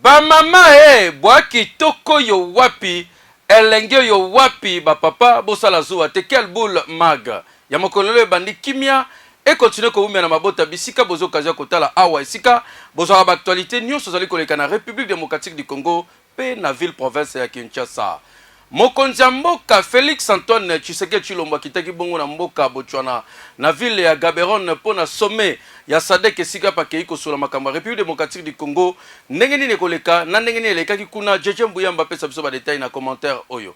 Ba mama boaki toko yo wapi elenge yo wapi ba papa bosala zuwa te quel boule mag ya mokololo bandi kimia et continue ko umena mabota bisika bozo kaja kotala awa isika bozo ba actualité nyonso zali koleka na République démocratique du Congo pe na ville province ya Kinshasa. Mokonzi ya mboka Félix Antoine Tshisekedi Tshilombo kitaki bongo na mboka Botswana na ville ya Gaborone pona sommet ya SADC esika pakei kosola makambo République démocratique du Congo ndenge nini koleka na ndenge nini elekaki kuna Jeje Mbuyamba pesa biso ba détail na commentaire oyo.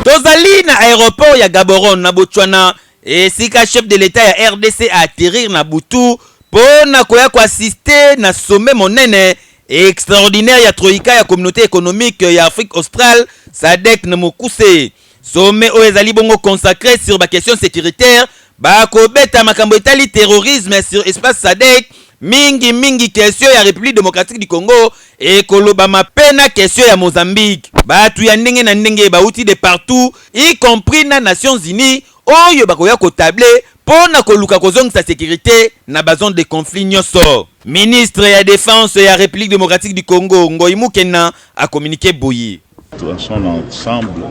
Tozali na aéroport ya Gaborone na Botswana esika chef de l'état ya RDC a atterrir na Butu pona koya ko assister na sommet monene extraordinaire ya troïka ya communauté économique ya Afrique australe SADC na Mokuse. Sommet o ezali bongo consacré sur ba question sécuritaire ba ko beta makambo etali terrorisme sur espace SADC mingi question ya République démocratique du Congo et koloba mapena question ya Mozambique. Batu ya ndenge na ndenge bauti de partout y compris na Nations Unies oyo bakoya ko table pona koluka kozongisa sécurité na bazone de conflit nyonso. Ministre ya défense ya République démocratique du Congo Ngoyi Mukena a communiqué boyi. Dans son ensemble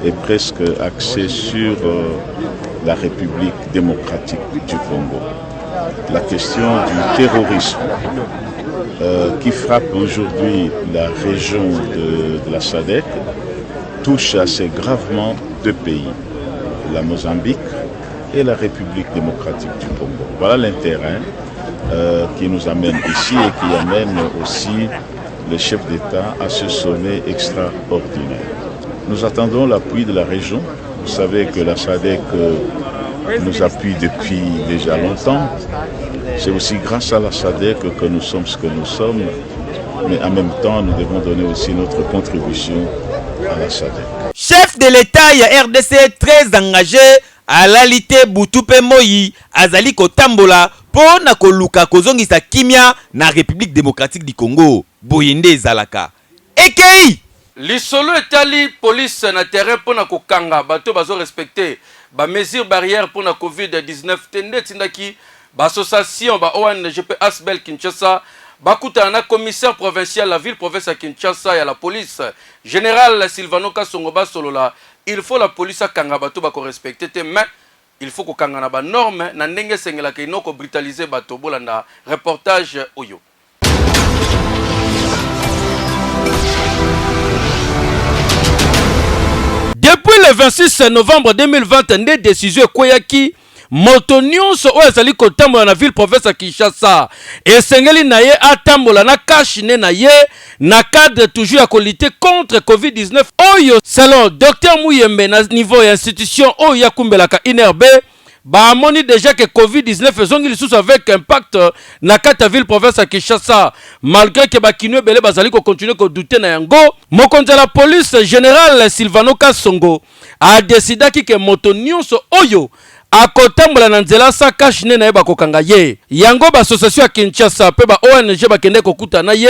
est presque axé sur la République démocratique du Congo. La question du terrorisme qui frappe aujourd'hui la région de la SADC touche assez gravement deux pays, la Mozambique et la République démocratique du Congo. Voilà l'intérêt qui nous amène ici et qui amène aussi les chefs d'État à ce sommet extraordinaire. Nous attendons l'appui de la région. Vous savez que la SADC nous appuie depuis déjà longtemps. C'est aussi grâce à la SADC que nous sommes ce que nous sommes, mais en même temps, nous devons donner aussi notre contribution à la SADC. Chef de l'État ya RDC très engagé à l'alité Butupe Moyi azali kotambola pona koluka kozongisa kimia na République démocratique du Congo. Boyende zalaka. Ekei Lisolo etali police na terrain pona kokanga bato bazo respecter ba mesures barrières pour la COVID-19 tende tindaki ba association ba ONG Asbel Kinshasa bakuta na commissaire provincial la ville province à Kinshasa ya la police général Silvano Kasongo basolola il faut la police akanga bato ba ko respecter te mais il faut ko kanga na ba norme na ndenge sengela ke inoko brutaliser bato bolanda reportage oyo. Depuis le 26 novembre 2022, décision Koyaki, Motonyonso o ezali kotambola na ville province à Kinshasa. Et sengeli na ye atambola na kashine na ye na cadre toujours à lutter contre COVID-19. Oyo selon Dr Muyembe na niveau institution oyo kumbelaka INRB. Ba moni déjà que COVID-19 zongi lisusu avec impact na kata ville province à Kinshasa malgré que bakinwe belé bazali ko continuer ko douter na yango mokonzi la police général Silvano Kasongo a décidé que moto nyonso oyo akotambola na nzela sa kashine na ye bakokanga ye yango ba association ya Kinshasa pe ba ONG bakende kokuta na ye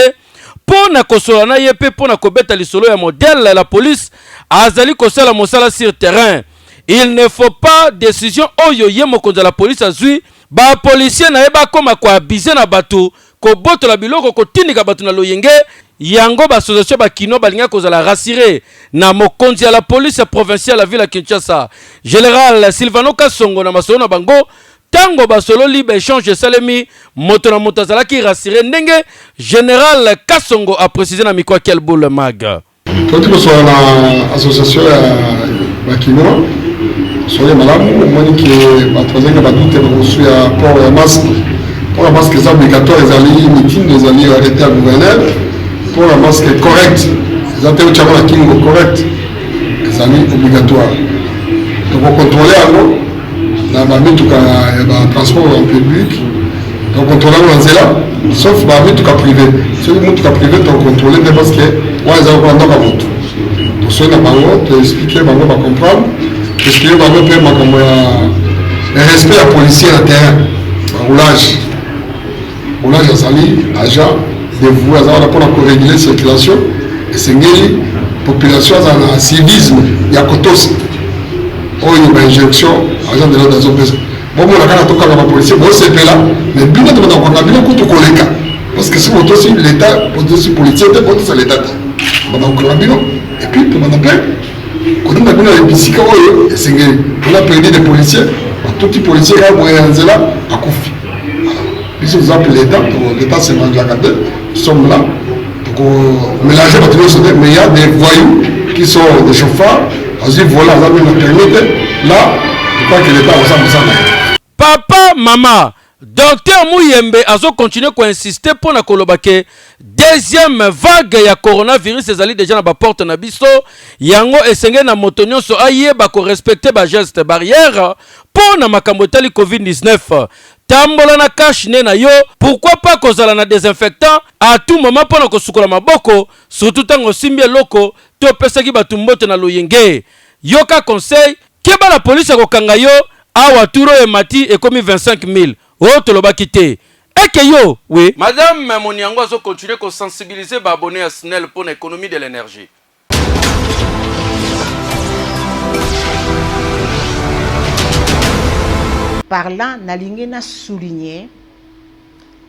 pona kosola na ye pe pona kobeta lisolo ya modèle la police azali kosala mosala sur terrain. Il ne faut pas décision oyo ye mokonzi la police azui ba policier na yeba koma ko abiser na bato ko botola biloko ko tindika bato na loyenge yango ba association ba kino balinga kozala rassurer na mokonzi la police provinciale la ville ya Kinshasa général Silvano Kasongo na masolo na bango tango basolo libre échange salemi moto na moto azala ki rassurer ndenge général Kasongo a précisé na micro quel boule mag tout soit na association ba kino soyez malamu moni que batozanga badute reçu à port ya masque pour la masque obligatoire les alliés meeting les alliés arrêtés à gouverneur pour la masque correct les alliés chama la kingo correct les alliés obligatoire donc on contrôler allo na ba mituka ya ba transport en public donc contrôler là sauf ba mituka privé celui mituka privé donc contrôler parce que ouais ils ont pas moto donc soyez na bango te expliquer bango ba comprendre. Parce que nous avons fait un respect à policier à terrain, un roulage à Sali, agent, dévoué pour réguler la circulation, et c'est une population dans le civisme, il y a Kotos, il y a une injection, agent de l'ordre. bon on a quand même toka les policiers bon c'est là mais bien de on a bien coup de collègue parce que si on aussi l'état aussi policier c'est l'état on a bien et puis on a pas quand on a bien les psychiques c'est on a perdu des policiers tout les policiers là on là à Kofi ils ont appelé l'état c'est dans la cadre nous sommes là pour mélanger votre mais il y a des voyous qui sont des chauffeurs aussi voilà là on a permis là je crois que l'état va ça papa mama docteur Muyembe azo continuer ko insister pour na koloba ke deuxième vague ya coronavirus ezali déjà na ba porte na biso yango esenge na moto nyonso ayeba ko respecter ba geste barrière pour na makambo tali COVID-19 tambola na cache na yo pourquoi pas kozala na désinfectant à tout moment pour na kosukola maboko surtout tango simbi loko to pesaki batumbote na loyenge yoka conseil keba la police ko kanga yo awa turo e mati e komi 25 000 oh toloba kité eke yo oui madame Moniango azo continuer ko sensibiliser ba abonné à SNEL pour l'économie de l'énergie. Parlant nalingi na souligner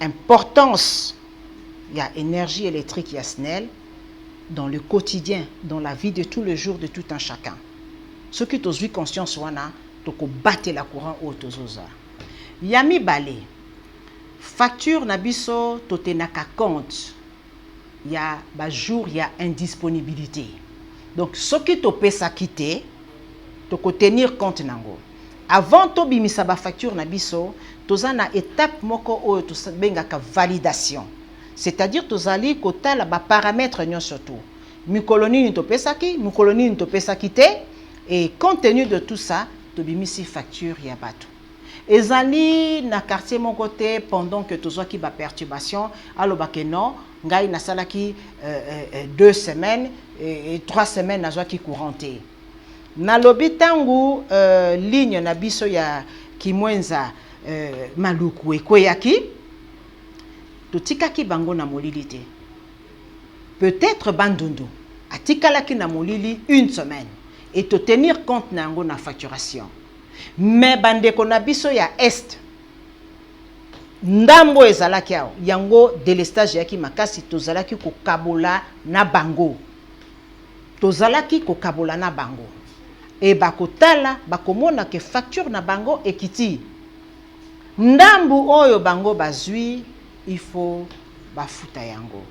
importance il y a énergie électrique il y a SNEL dans le quotidien dans la vie de tous les jours de tout un chacun. Ce qui t'ose conscience wana toko battre la courant au tozoza. Yami balé facture na biso totenaka compte. Il y a ba jour il y a indisponibilité. Donc ce qui to pesa quitter toko tenir compte nango. Avant to bimisa ba facture na biso toza na étape moko oyo to bengaka validation. C'est-à-dire tozali kotala ba paramètres nyon surtout. Mikoloni ni to pesa ki, mikoloni ni to pesa kite et compte tenu de tout ça to bimisi facture ya bato. Ezali na quartier mon côté pendant que tozo ki ba perturbation aloba ke non ngai na salaki 2 semaines et 3 semaines nazwa ki couranté. Na lobi tangu ligne na biso ya kimwenza maluku ekweyaki totikaki bango na molili te. Peut-être bandundu atikalaki na molili 1 semaine et te tenir compte nango na facturation. Mais bandeko na biso ya est ndambo ezalaki ao yango délestage yaki makasi tozalaki ko kabola na bango. Tozalaki ko kabola na bango. Et bakotala bakomona ke facture na bango ekiti. Ndambu oyo bango bazui il faut bafuta yango.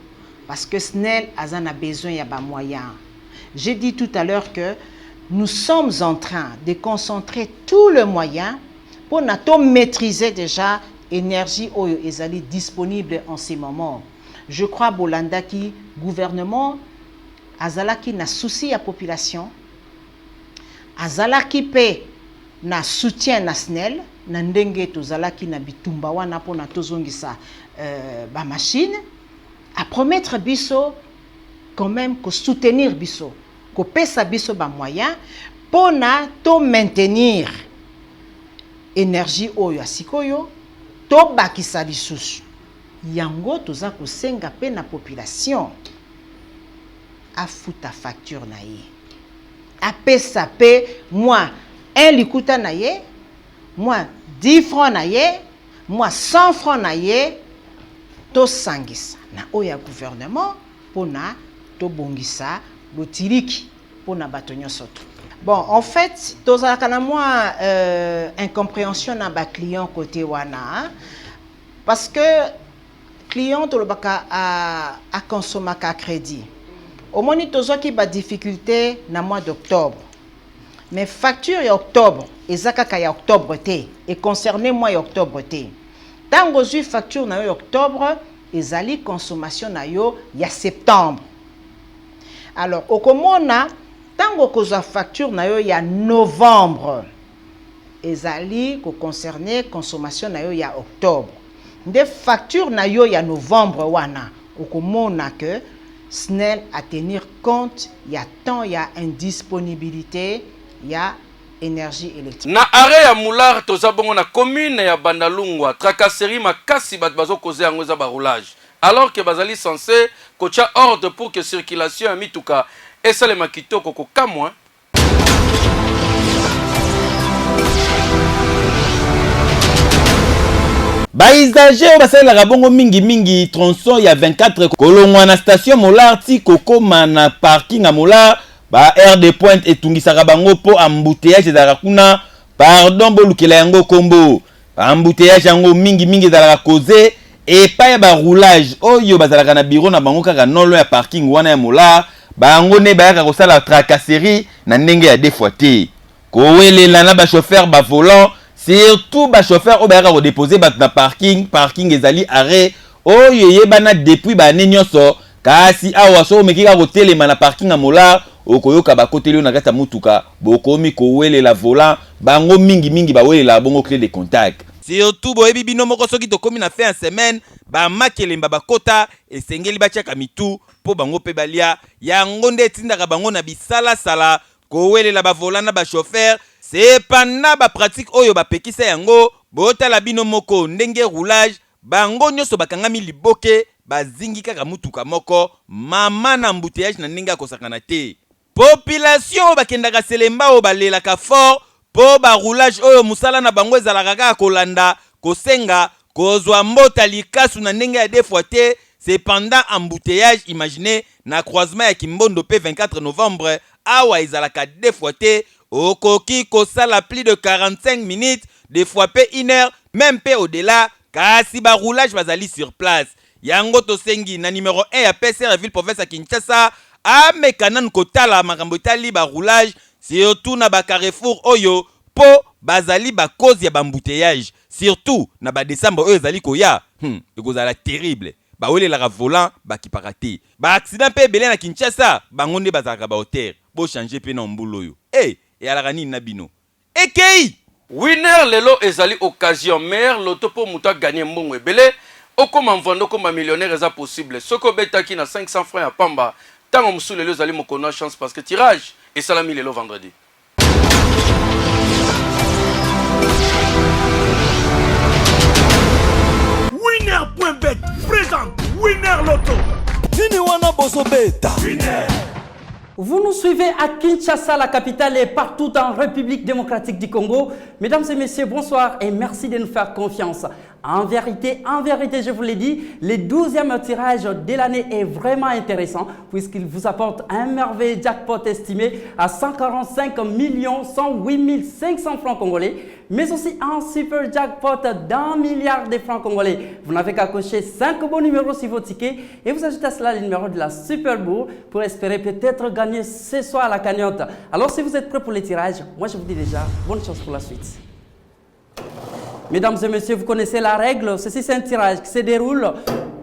Parce que SNEL a besoin ya ba moyens. J'ai dit tout à l'heure que nous sommes en train de concentrer tout le moyen pour maîtriser déjà l'énergie oyo ezali disponible en ce moment. Je crois Bolanda ki gouvernement azalaki na souci à population, azalaki pe na soutien na SNEL, na ndenge tozalaki na bitumba wana po na tozongisa ba machine, à promettre biso quand même que soutenir biso. Ko pesa biso ba moyen pona to maintenir énergie oyo asikoyo to bakisa lisusu yango toza ko senga pe na population afuta facture na ye apesa pe moi 1 likuta na ye moi 10 francs na ye moi 100 francs na ye to sangisa na oya gouvernement pona to bongisa botiriki pour na batonyo soto. Bon, en fait, tozalaka na moi incompréhension na ba client côté wana parce que client tolobaka a consommer ka crédit. Au moni tozo ki ba difficulté na mois d'octobre. Mais facture ya octobre, ezaka ka ya octobre té et concerné mois ya octobre té. Tango zu facture na yo octobre, ezali consommation na yo ya septembre. Alors, au komona, tango koza facture na yo ya novembre, ezali ko concerner consommation na yo ya octobre. Des factures na yo ya novembre wana, au komona que SNEL à tenir compte ya temps ya indisponibilité ya énergie électrique. Na arrêt ya Moular tozabongo na commune ya Bandalungwa, tracasserie makasi bat bazo koze yango za roulage. Alors que bazali censé kocha ordre pour que circulation a mituka et ça les makito koko kamwa Baisager basalaka bongo mingi tronçon ya 24 kolongwa na station Molar ti kokoma na parking à Molar ba aire de pointe etungisaka bango po embouteillage ezalaka kuna pardon bolukela yango kombo embouteillage yango mingi ezalaka cause epai ya baroulage oyo bazalaka na bureau na bango kaka nolo ya parking wana ya Molar bango ne bayaka kosala tracasserie na ndenge ya deux fois te kowelela na bachauffeur bavolant surtout bachauffeur oyo bayaka kodepose bato na parking ezali arrêt oyo yebana depuis bane nyonso kasi awa so omeki kaka kotelema na parking ya Molar okoyoka bakoteli oyo na kati ya mutuka bokomi kowelela volant bango mingi bawelela bongo clé de contact surtout boyebi bino moko soki tokomi na fin ya semaine bamakelemba bakota esengeli batiaka mitu po bango mpe balia yango nde etindaka bango na bisalasala kowelela bavolant na bachauffeur sepana bapratique oyo bapekisa yango botala bino moko ndenge roulage bango nyonso bakangami liboke bazingi kaka mutuka moko mama na embouteillage na ndenge akosakana te population bakendaka selemba oyo balelaka fort po baroulage oyo musala na bango ezalaka kaka kolanda kosenga kozwa mbota likasu na ndenge ya deux fois te cependant embouteillage imaginez na croisement ya Kimbondo pe 24 novembre awa ezalaka deux fois te okoki kosala plus de 45 minutes des fois pe 1 heure même pe au-delà kasi baroulage bazali sur place yango tosengi na numéro 1 ya PCR ville province ya Kinshasa amekanan kotala makambo etali baroulage surtout na bacarrefour oyo po bazali cause ya bambouteillage surtout na décembre oyo ezali koya ekozala terrible bawelelaka volant bakipaka te accident pe ebele na Kinshasa bango nde bazalaka bahotere changer pe na mbula oyo eyalaka nini na bino ekei winner lelo ezali occasion meilleure loto po muta gagner mbongo ebele okoma mvando koma millionnaire eza possible soko betaki na 500 francs ya pamba tango musu lelo ezali mokona chance parce que tirage esalami lelo vendredi. Winner.bet présente Winner Loto. Vini wana boso beta. Winner. Vous nous suivez à Kinshasa, la capitale, et partout en République démocratique du Congo. Mesdames et messieurs, bonsoir et merci de nous faire confiance. En vérité, je vous l'ai dit, le 12e tirage de l'année est vraiment intéressant puisqu'il vous apporte un merveilleux jackpot estimé à 145 108 500 francs congolais, mais aussi un super jackpot d'1 milliard de francs congolais. Vous n'avez qu'à cocher 5 bons numéros sur vos tickets et vous ajoutez à cela le numéro de la Super Bowl pour espérer peut-être gagner ce soir à la cagnotte. Alors si vous êtes prêts pour les tirages, moi je vous dis déjà, bonne chance pour la suite. Mesdames et messieurs, vous connaissez la règle. Ceci, c'est un tirage qui se déroule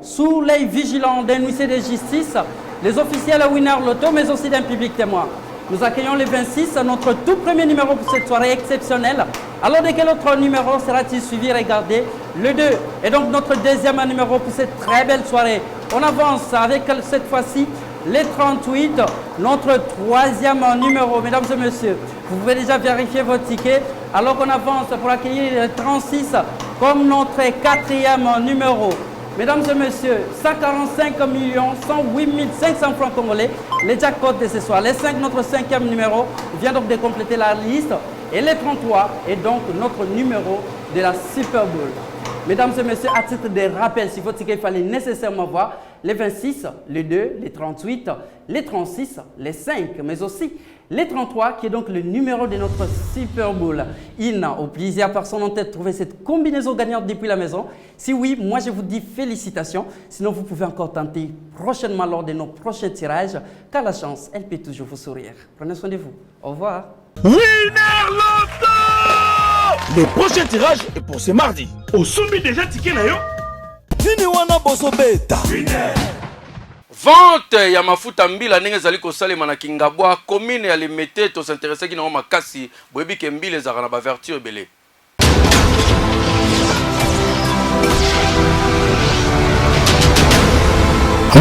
sous l'œil vigilant d'un huissier de justice, les officiels Winner Loto, mais aussi d'un public témoin. Nous accueillons le 26, notre tout premier numéro pour cette soirée exceptionnelle. Alors, de quel autre numéro sera-t-il suivi? Regardez, le 2 est donc notre deuxième numéro pour cette très belle soirée. On avance avec cette fois-ci les 38, notre troisième numéro. Mesdames et messieurs, vous pouvez déjà vérifier votre ticket. Alors qu'on avance pour accueillir le 36 comme notre quatrième numéro. Mesdames et messieurs, 145 108 500 francs congolais, les jackpots de ce soir. Les 5, notre cinquième numéro, vient donc de compléter la liste. Et les 33 est donc notre numéro de la Super Bowl. Mesdames et messieurs, à titre de rappel, si votre ticket, il fallait nécessairement voir les 26, les 2, les 38, les 36, les 5, mais aussi les 33, qui est donc le numéro de notre Super Bowl. Il n'a au plusieurs personnes ont peut-être trouvé cette combinaison gagnante depuis la maison. Si oui, moi je vous dis félicitations. Sinon, vous pouvez encore tenter prochainement lors de nos prochains tirages, car la chance, elle peut toujours vous sourire. Prenez soin de vous. Au revoir. Winner Loto! Le prochain tirage est pour ce mardi. Au sommet déjà ticket na yo. Vini wana boso beta. Winner. Vente ya mafuta mbila ndenge ezali kosalema na Kingabwa commune ya Limete to s'intéresser ki na makasi boyebi ke mbila ezaka na ba vertu ebele.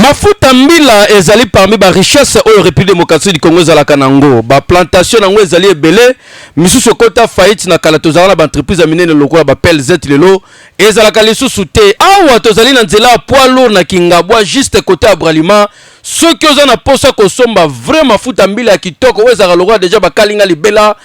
Mafuta mbila ezali parmi ba richesse oyo République démocratique du Congo ezalaka nango ba plantation nango ezali ebele misusu kota faillite na kala tozala na ba entreprise ya minene lokola ba PLZ lelo ezalaka lisusu te awa tozali na nzela poids lourd na Kingabwa juste côté Abralima soki oza na posa kosomba vraiment mafuta mbila ya kitoko oyo ezalaka lokola déjà ba kalinga libela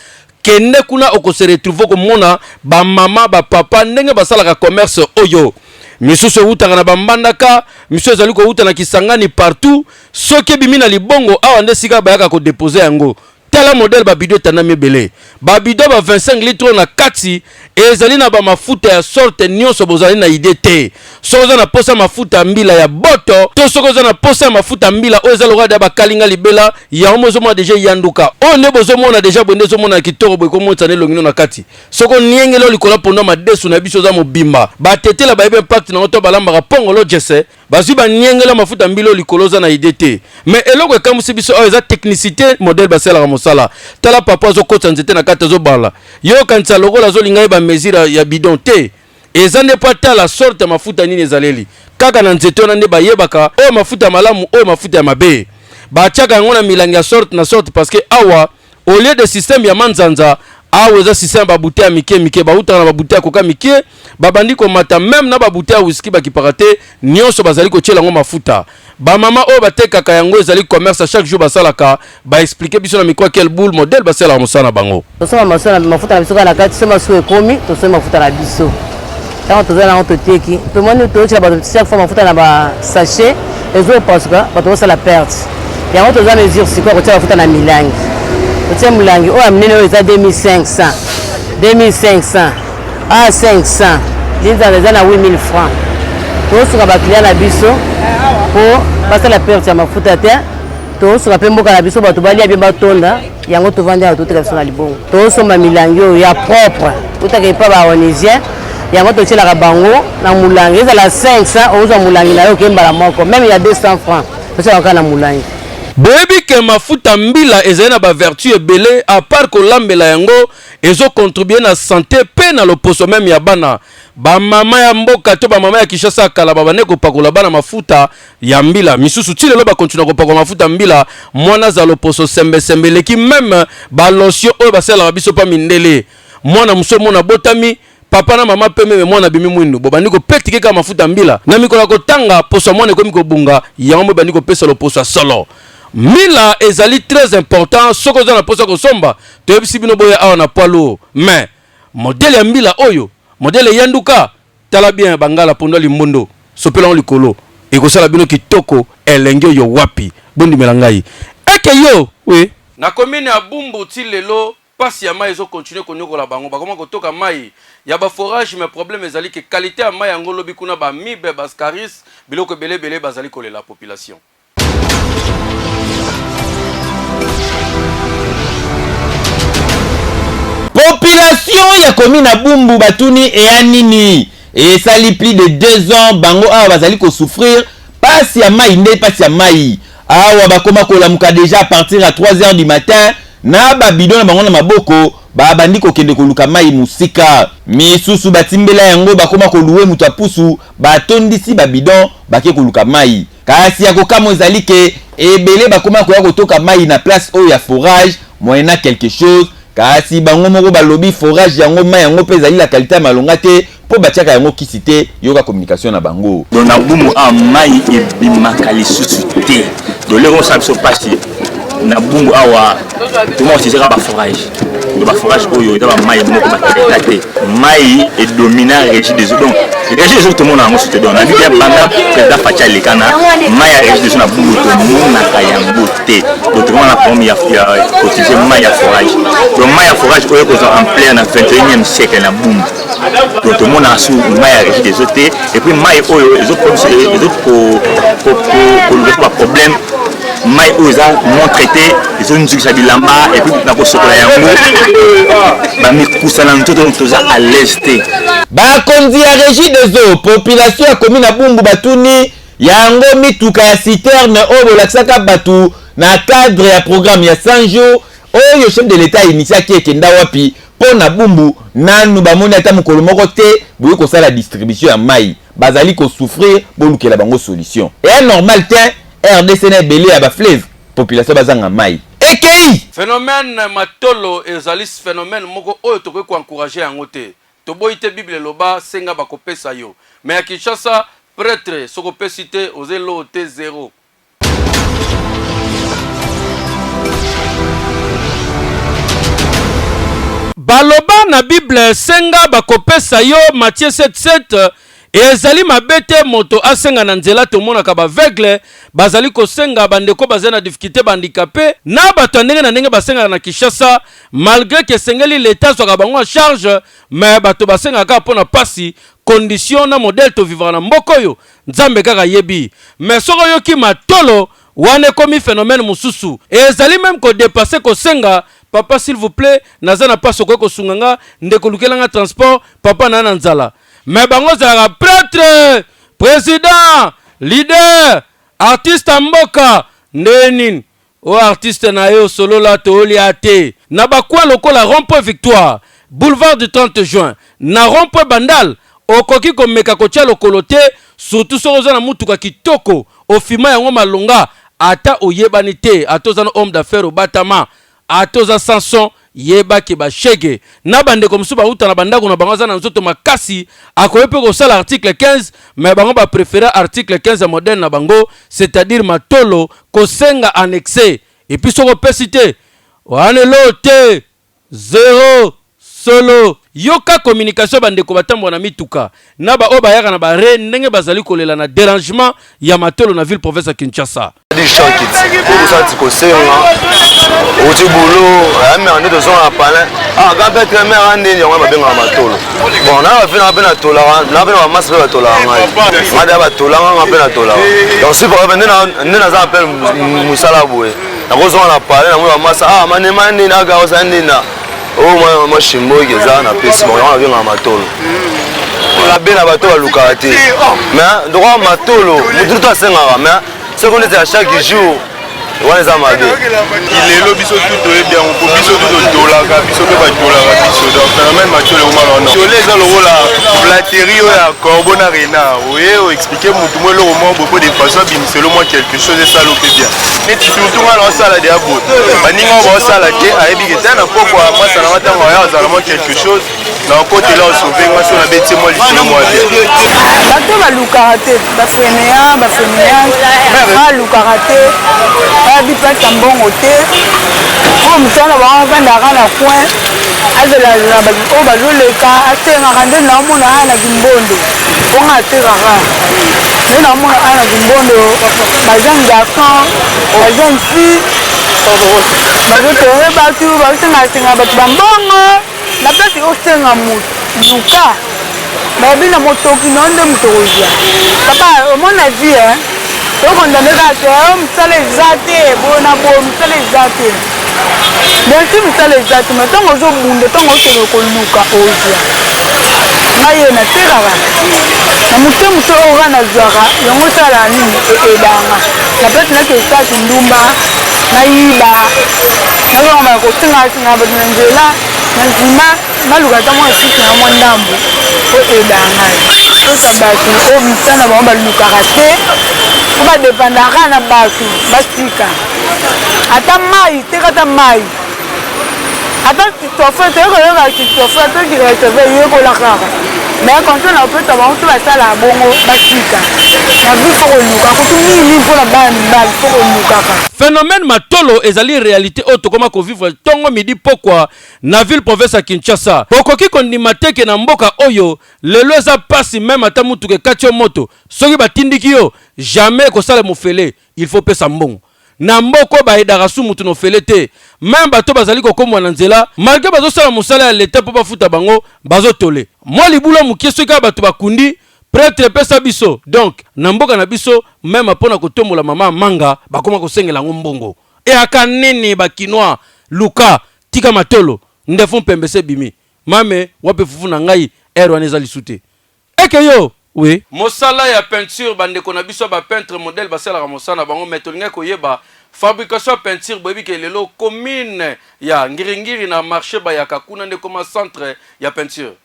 kende kuna okose retrouver komona ba mama ba papa ndenge basalaka commerce oyo misusu utaka na bambandaka misusu ezali ko uta na Kisangani partout soki bimi na libongo awa nde sika bayaka ko déposer yango tala modèle babido tanami belé babido ba 25 litres na kati ezali na ba mafuta ya sorte nyonso bozali na idée te soza na posa mafuta mbila ya boto to soza na posa mafuta mbila o ezali ko da ba kalinga libela ya omozo mo déjà yanduka o ne bozo mona déjà bonde zo mona kitoko boy ko monta ne longino na kati soko niengelo likola pondo madesu na biso za mobimba ba tetela ba impact na oto balamba ka pongolo jesse bazu ba niengelo mafuta mbilo likoloza na idée te mais eloko ekamusi biso o eza technicité modèle basela sala tala papa zo kota nzete na kata zo bala yo kanisa lokola zo lingai ba mesure ya bidon te ezande pa tala sorte mafuta nini ezaleli kaka na nzete na nde bayebaka o mafuta malamu o mafuta ya mabe ba chaka yango na milangi ya sorte na sorte parce que awa au lieu de système ya manzanza awa eza système ba bouteille ya mike mike ba uta na ba bouteille koka mike ba bandi ko mata même na ba bouteille whisky ba kipakate nyonso bazali ko tiela ngo mafuta ba mama o batekaka yango ezali commerce chaque jour basalaka ba expliquer biso na mikwa quel boule modèle basala mosana bango to soma masana mafuta na biso kana kati soma su ekomi to soma mafuta na biso quand to zala on teki to moni to tshaba to chaque fois mafuta na ba sachet ezo parce que ba to sala perte yango to zala mesure siko ko tshaba mafuta na milangi to tshaba milangi o amnene o eza 2500 à 500 linza na 8000 francs to suka ba client na biso po parce la perte ya mafuta te to so pe mboka na biso bato balia bien batonda yango to vanda to teka na libongo to so ma milangi ya propre utaka pa ba onisien yango to tshela ka bango na mulangi eza la 500 ozo mulangi na yo kemba la moko même il y a 200 francs to tshela ka na mulangi boyebi ke mafuta mbila ezali na ba vertu ebele à part ko lambela yango ezo contribuer na santé pe na loposo même ya bana ba mama ya mboka to ba mama ya Kishasa kala ba bane ko pakola bana mafuta ya mbila misusu tile lo ba continue ko pakola mafuta mbila mwana za loposo sembe sembe ki même ba lotion o ba sala biso pa mindele mwana muso mona botami papa na mama pe meme mwana bimi mwindu bobandi ko petike ka mafuta mbila na mikola ko tanga poso mwana ko miko bunga yango bandi ko pesa loposo solo Mila ezali très important soko za na posa ko somba to yebisi bino boya awa na poilo mais modèle ya mbila oyo modèle yanduka tala bien bangala pondo limbondo sopela on likolo e ko sala bino kitoko elenge yo wapi bondi melangai eke yo oui na commune ya Bumbu ti lelo pasi ya mai zo continuer ko nyokola bango bakoma ko toka mai ya ba forage mais problème ezali ke qualité ya mai yango lobi kuna ba mibe bascaris biloko bele bazali ko la population. Population ya commune na Bumbu batuni e anini et sali plus de 2 ans bango awa bazali ko souffrir pasi ya mai nde pasi ya mai awa bakoma ko lamuka déjà à partir à 3h du matin na ba bidon na bango na maboko ba bandi ko kende ko luka mai musika misusu batimbela yango bakoma ko louer mutu apusu batondisi ba bidon bake ko luka mai kasi ya kokamo ezali ke ebele bakoma ko ya kotoka mai na place oyo ya forage moyena quelque chose kasi bango moko balobi forage yango mai yango pe ezali la qualité ya malonga te po batiaka yango kisi te yoka communication na bango don na Bumbu a mai ebimaka lisusu te dolero sa biso pasi na Bumbu awa tuma osisaka ba forage do ba forage oyo da ba mai moko bakata te mai e domina régie des eaux donc régie des eaux tout le monde a ngosu te don na bien banda président Facha Lekana mai régie des eaux na Bumbu to mona kayango te donc tuma na problème ya cotiser mai ya forage donc mai ya forage oyo ko en plein na 21e siècle na Bumbu donc tout le monde a su mai ya régie des eaux te et puis mai oyo les autres problème mai oza non traité ils ont nzukisa bilamba et puis na ko sokola yango ba mikusana ntoto toza à l'est ba konzi ya régie des eaux population ya commune na Bumbu batuni yango mituka ya citerne oyo bolakisaka batu na cadre ya programme ya 100 jours oyo chef de l'état initiaki ekenda wapi po na Bumbu nanu bamoni ata mokolo moko te boyi kosala distribution ya mai bazali ko souffrir bolukela bango solution et normal te RDC na belé ya ba fleuve population bazanga mai ekei phénomène matolo ezali phénomène moko oyo tokoki ko encourager yango te to boyite bible loba senga bakopesa yo mais ya Kinshasa prêtre soko pesite ozelo te 0. baloba na Bible senga bakopesa yo Matthieu 7:7 ezali mabete moto asenga na nzela tomonaka baveugle bazali kosenga bandeko bazali na difficulté bandicapé na bato ndenge na ndenge basenga na Kinshasa malgré que sengeli l'état soit bango en charge mais bato basenga ka pona pasi condition na modèle to vivre na mboko yo nzambe kaka yebi mais soko yoki matolo wane komi phénomène mususu ezali même ko dépasser ko senga papa s'il vous plaît nazana pas soko ko sunganga ndeko lukelanga transport papa na nzala mais bango zala prêtre président leader artiste mboka ndenin o artiste na yo solo la toli ate na bakwa lokola rond-point Victoire boulevard du 30 juin na rond-point Bandal okoki komeka kotia lokolo te surtout sokoza na mutuka kitoko ofima yango malonga ata oyebani te atoza na homme d'affaires au batama atoza Samson yeba ki ba shege na bande comme ça ba uta na bandako na bango za na nzoto makasi akoyepe ko sala article 15 mais bango ba préférer article 15 moderne na bango c'est-à-dire matolo ko senga annexé et puis soko pesité wane lote zéro solo yoka communication bande ko batambo na mituka na ba oba yaka na ba re ndenge bazali kolela na dérangement ya matolo na ville province ya Kinshasa di shokit ko sati ko senga o ti bolo ami ande de son apale ga betre me ande ni ngwa benga matolo bon na vina bena tola na bena masbe ba tola ngai mada ba tola ngai bena tola donc si pour vendre na za appel musala boye na ko zona apale na ngwa masa mane mane na ga osande na o mo shimbo geza na pesi bon ngwa benga matolo la bena ba tola lukate mais droit matolo mutu to senga mais ce qu'on est à chaque jour on les a marqués il est lobby surtout tout bien on peut biso tout dollar biso pe ba dollar biso donc phénomène match le moment non sur les le rôle la flatterie ya Corbona Rena oui expliquer mutu mo le moment beaucoup de façon bin c'est le moins quelque chose et ça le fait bien mais surtout on ça la dia bo baninga on ça la ke a ebi que na pourquoi moi ça na mata moi ça vraiment quelque chose dans côté là sauver moi sur la bête moi le moi bien bato ba lukarate ba fenea ba lukarate abi pesa mbongo te o mutana ba vanda na coin azela na ba o ba loleka atenga kande na mona ana kimbondo onga terara na mona ana kimbondo ba jeune garçon ba jeune fille ba tere ba tu ba senga ba mbongo na pesi o senga muka ba bina motoki nonde mutoja papa mon avis hein donc on donne la terre ça les athées bon ça les athées bien sûr ça les athées mais tant aux monde tant aux se koluka oja maye na terara na muto ora na zara yango sala nini edanga na pete na ke sa ndumba na yiba na ngoma ko tinga ba njela na nzima maluka ta mo sisi na mo ndambo o edanga to sabatu o mtana ba ba luka rate ba dépendara na basu basika ata mai te kata mai ata to fait te ko fait ki recevoir yo ko la kara mais quand on a peut avoir tout ça la bongo basika na vie pour luka ko tout ni pour la bal pour luka phénomène matolo ezali réalité auto koma ko vivre tongo midi pokwa na ville province ya Kinshasa okoki kondima teke na mboka oyo lelo eza pasi même ata mutuke katio moto soki batindiki yo jamais ko sala mofele il faut pesa mbongo na mboko ba edaka su mutu no fele te même bato bazali kokomwa na nzela malgré bazo sala musala ya l'état po bafuta bango bazo tole moi libula mukeso ka bato bakundi prêtre pesa biso donc na mboka na biso même apona kotombola mama manga bakoma kosengela ngombongo e akanene bakinois luka tika matolo ndefon pembese bimi mame wape fufu na ngai ero aneza lisute eke yo oui mosala ya peinture bande ko na biso ba peintre modèle basala mosana bango metolinga koyeba fabrication peinture boyebi ke lelo commune ya ngiringiri na marché ba ya kakuna nde koma centre ya peinture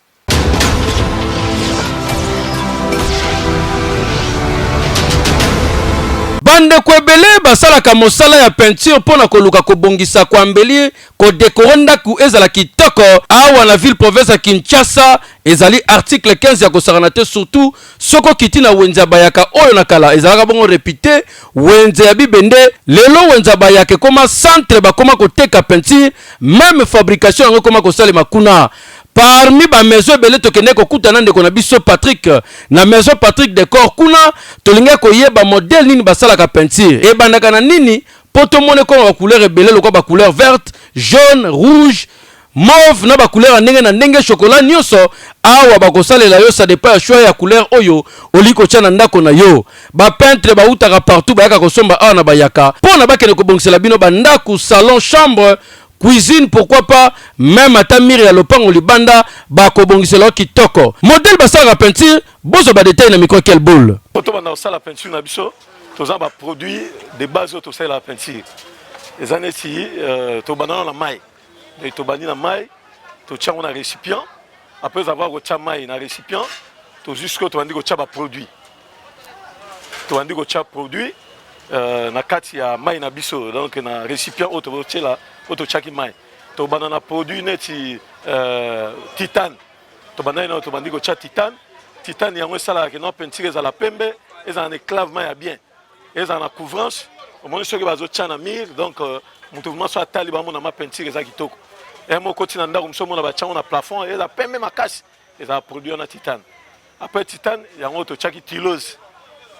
bandeko ebele basalaka mosala ya peinture mpona koluka kobongisa kwambeli kodekore ndaku ezala kitoko awa na ville province ya Kinshasa. Ezali article 15 ya kosakana te, surtout soko kiti na wenze ya bayaka oyo na kala ezalaka bongo répité wenze ya bibende. Lelo wenze ya bayaka koma centre bakoma koteka peinture, même fabrication yango koma kosalema kuna. Parmi ba maison ebele tokende kokutana ndeko na biso Patrick na maison Patrick Decor kuna tolinga koyeba modèle nini basalaka peinture e bandaka na nini poto mone ko ba couleur ebele lokwa ba couleur verte, jaune, rouge, mauve na ba couleur ndenge na ndenge chocolat nyonso awa bakosalela yo ça dépend ya choix ya couleur oyo oliko tshana ndako na yo. Ba peintre ba utaka partout bayaka kosomba awa na bayaka pona bakene kobongisela bino ba ndako, salon, chambre, cuisine, pourquoi pas même atamiri ya lopango libanda bakobongisela kitoko. Modèle basala peinture bozo ba détail na micro quel boule. Poto bana osala peinture na biso toza ba produit de base to sala peinture. Les années ci to banana na mai. Et to bani na mai to tchango na récipient. Après avoir go tcha mai na récipient to jusqu'au to bandi go tcha ba produit. To bandi go tcha produit na kati ya mai na biso donc na récipient auto tchela auto tchaki mai. To banana produit neti titane. To banana to bandi go tcha titane. Titane yango sala ke no peinture za la pembe et en éclavement ya bien. Et en couvrance au moins ceux qui bazo tcha na mire donc mouvement soit taliban mon ma peinture za kitoko. Et mon côté na ndako msomo na ba tcha na plafond et la pembe makasi et ça produit na titane. Après titane yango to tchaki tylose.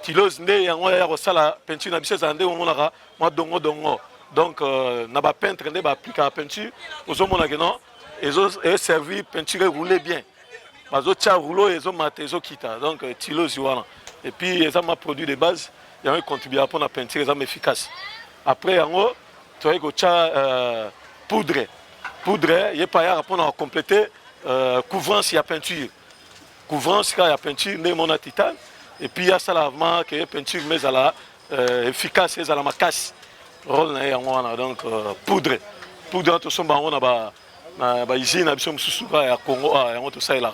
Tylose nde yango ya ko sala peinture na biso za nde mo na ma dongo dongo. Donc na ba peintre nde ba appliquer la peinture aux mona que non et servi peinture rouler bien. Bazo tcha rouleau et zo mate zo kita donc tylose voilà. Et puis ça m'a produit de base il y a un contribuer pour la peinture ça efficace. Après en haut tu as que poudre il y a pas ya pour compléter couvrance il y a peinture couvrance il y a peinture né mon titane et puis il y a ça lavement que peinture mais à la efficace et à la macasse rôle na on donc poudre to somba on na ba usine abiso mususuka ya Congo yango to ça là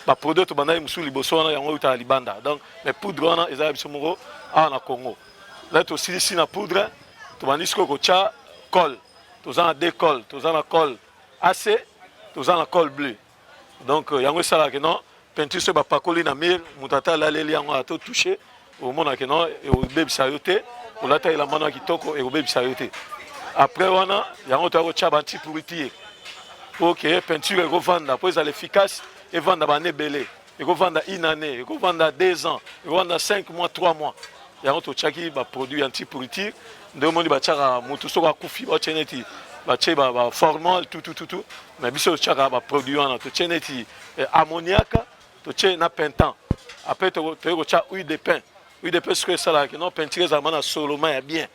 ba produit to bana musu liboso na yango uta libanda donc mais poudre on a abiso moko na Congo là to si na poudre to banisco ko cha colle to za deux colle to za na colle AC to za na colle bleu donc yango ça là que non peinture se ba pakoli na mire mutata la leli yango a to toucher au mona que non et au bébé sayoté au la taille la mano kitoko et au bébé sayoté après wana yango to ko cha ba anti pourriture OK peinture et revendre après ça l'efficace et vendre ba ne belé et revendre une année et revendre 2 ans et revendre 5 mois 3 mois yango to chaki ba produit anti pourriture nde mondi ba chaka mutu soka kufi ba cheneti ba che ba formol tout mais biso chaka ba produit wana to cheneti ammoniac to che na pentan après to ko cha huile de pain ce que ça là que non peinture za mana solo ma bien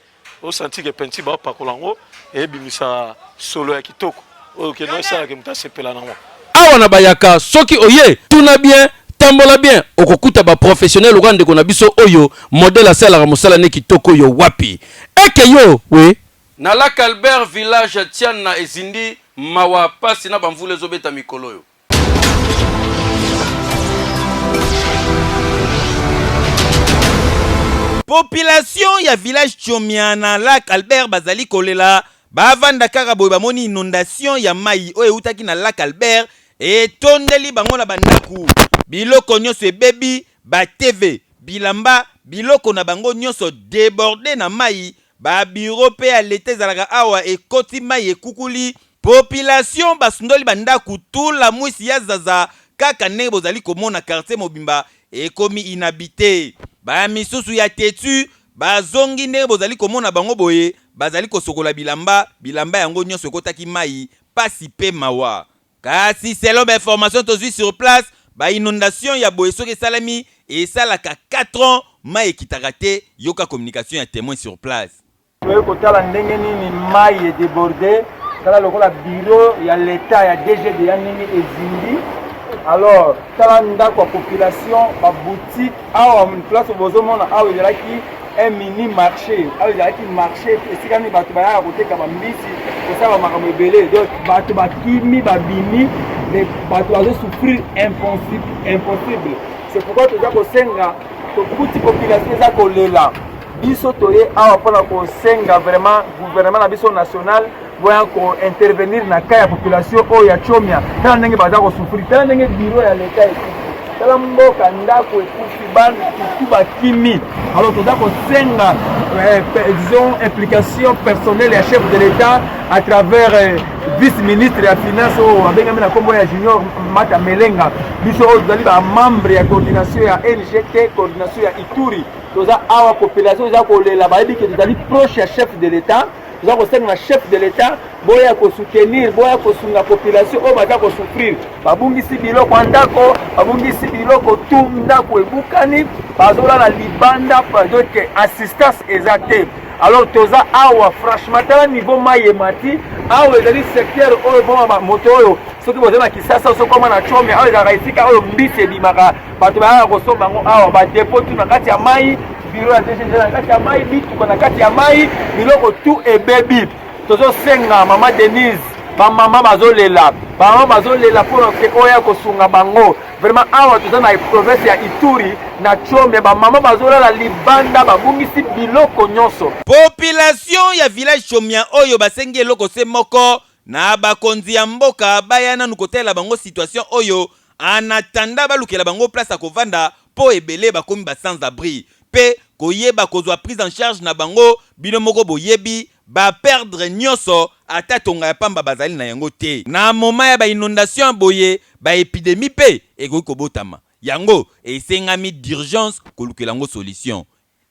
au senti que peinture ba pa kolango et bimisa solo ya kitoko OK non ça que muta sepela nango awa na bayaka soki oye tuna bien tambola bien okokuta ba professionnel okande ko na biso oyo modèle asala mosala ne kitoko yo wapi eke yo we na Lac Albert village tian na ezindi mawa pasi na bamvule zobeta mikolo yo. Population ya village Tchomiana Lac Albert bazali kolela bavanda kaka boye bamoni inondation ya mai oyo utaki na Lac Albert et tondeli bango na bandaku biloko nyonso ebebi ba TV bilamba biloko na bango nyonso débordé na mai ba bureau pe ya lete zalaka awa ekoti mai ekukuli population basundoli bandaku tout la mwisi ya zaza kaka ndenge bozali komona quartier mobimba ekomi inhabité ba misusu ya tetu bazongi ndenge bozali komona bango boye bazali kosokola bilamba yango nyonso ekotaki mai pasi pe mawa kasi selon ba information tozwi sur place ba inondation ya boye soki esalami esalaka 4 ans mai ekitaka te yoka communication ya témoin sur place toye kotala ndenge nini mai e débordé tala lokola bureau ya l'état ya DG de ya nini ezindi alors tala ndako ya population ba boutique awa place bozomona awa ezalaki un mini marché awa ezalaki marché esika nini bato bayaka koteka bambisi kosala makambo ebele donc bato bakimi babimi mais bato bazosouffrir impossible c'est pourquoi toza kosenga tokuti population eza kolela biso toye awa mpona kosenga vraiment gouvernement na biso national boya kointervenir na cas ya population oyo ya chomia tala ndenge baza kosufrir tala ndenge biro ya leta ekufi tala mboka ndako ekufi batu bakimi alors toza kosenga disons implication personnelle ya chef de l'état à travers vice-ministre ya finance oyo abengami na nkombo ya junior mata melenga biso oyo tozali bamembre ya coordination ya NGT coordination ya Ituri toza awa population eza kolela bayebi ke tozali proche ya chef de l'état toza kosenga na chef de l'état boya kosoutenir boya kosunga population oyo baza kosouffrir babungisi biloko ndako babungisi biloko tu ndako ebukani bazolala libanda padoke assistance eza te alors toza awa franchement tala niveau mai emati awa ezali secteur oyo boma moto oyo soki boza na kisasa sokoma na chome awa ezalaka esika oyo mbisi ebimaka bato bayaka kosomba yango awa badepo tu na kati ya mai biro ya DG na kati ya mai bituka na kati ya mai biloko tu ebebi tozosenga mama Denise bamama bazolela mpona ke oya kosunga bango vraiment awa toza na province ya Ituri na Chombe bamama bazolala libanda babungisi biloko nyonso. Population ya village Chomia oyo basengi eloko se moko na bakonzi ya mboka baya nanu kotela bango situation oyo anatanda balukela bango place ya kovanda po ebele bakomi ba sans abri pe koyeba kozwa prise en charge na bango bino moko boyebi ba perdre nyonso ata tonga ya pamba bazali na yango te na moma ya ba inondation boye ba épidémie pe ekoki kobotama yango esengami d'urgence kolukela yango solution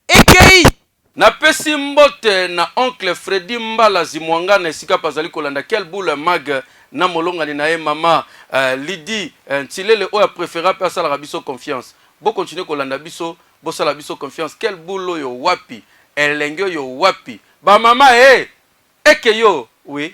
ekei napesi mbote na oncle Freddy Mbala Zimwanga na esika pazali kolanda quel boule mag na molongani na ye mama Lydie Ntilele oya préféra pe asala biso confiance bo continuer kolanda biso bo sala biso confiance quel boule yo wapi elenge yo wapi ba mama eke yo oui